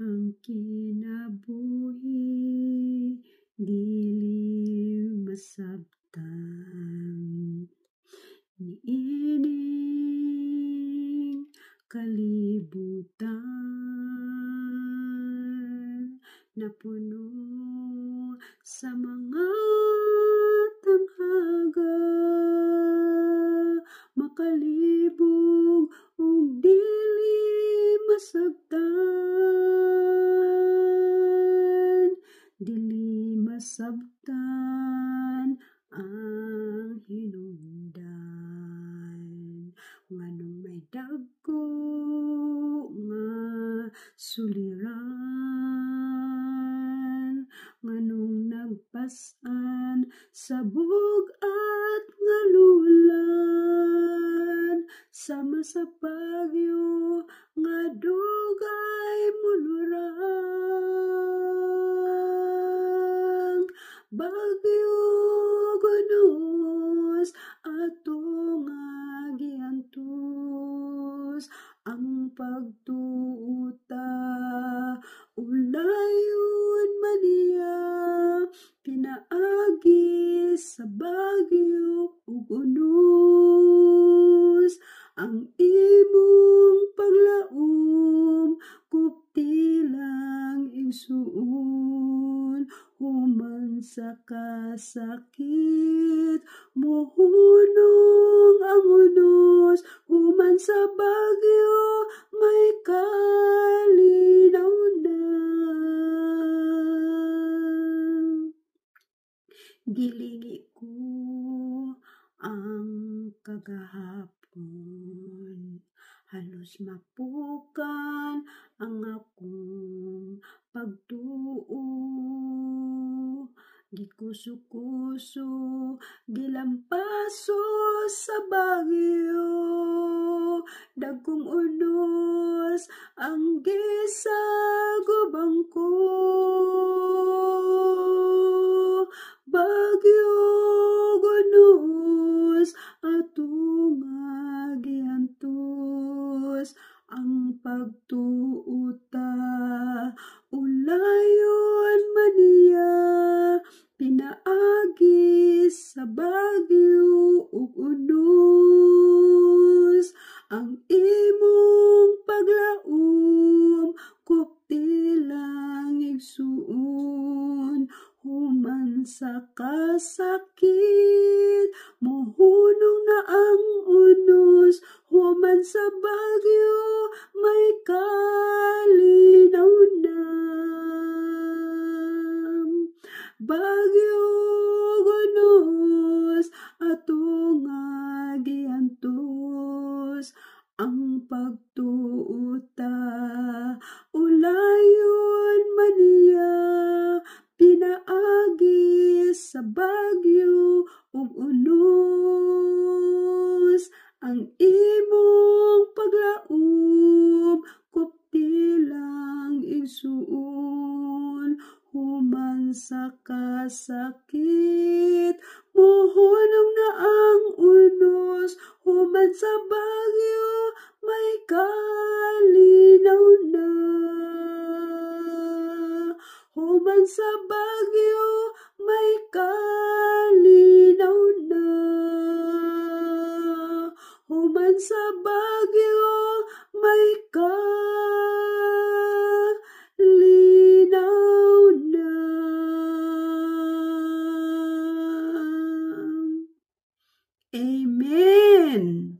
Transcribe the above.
Ang kinabuhi dili masabtan, niining kalibutan napuno sa mga tanghaga, makalibog ug dili masabtan, dili masabtan ang hinungdan. Nganong may dagko nga suliran, nganong nagpas-an sa bug-at nga lulan, sama sa bagyo nga dugay mulurang. Bagyo gunos atong giantos, ang pagtuota ulayon maniya, pinaagi sa bagyo ug unos. Ang imong paglaom kupti lang igsuon, human sa kasakit mohunong ang unos, human sa bagyo may kalinaw na. Gilingi ko ang kagahapon, halos mapukan ang akong pagtuo. Gikuso-kuso, gilampaso sa bagyo, dagkong unos ang gisagubang ko. Bagyo gunos atong giantos, ang pagtuota ulayon maniya, pinaagi sa bagyo ug unos. Ang imong paglaom kupti lang igsuon, human sa kasakit mohunong na ang unos, human sa bagyo may kalinaw na. Bagyo gunos atong giantos, ang pagtuota ulayon maniya, pinaagi sa bagyo ug unos. Ang imong paglaom kupti lang igsuon, human sa kasakit mohunong na ang unos, human sa bagyo may kalinaw na. Human sa bagyo may kalinaw na. Human sa bagyo may kalinaw na. Amen.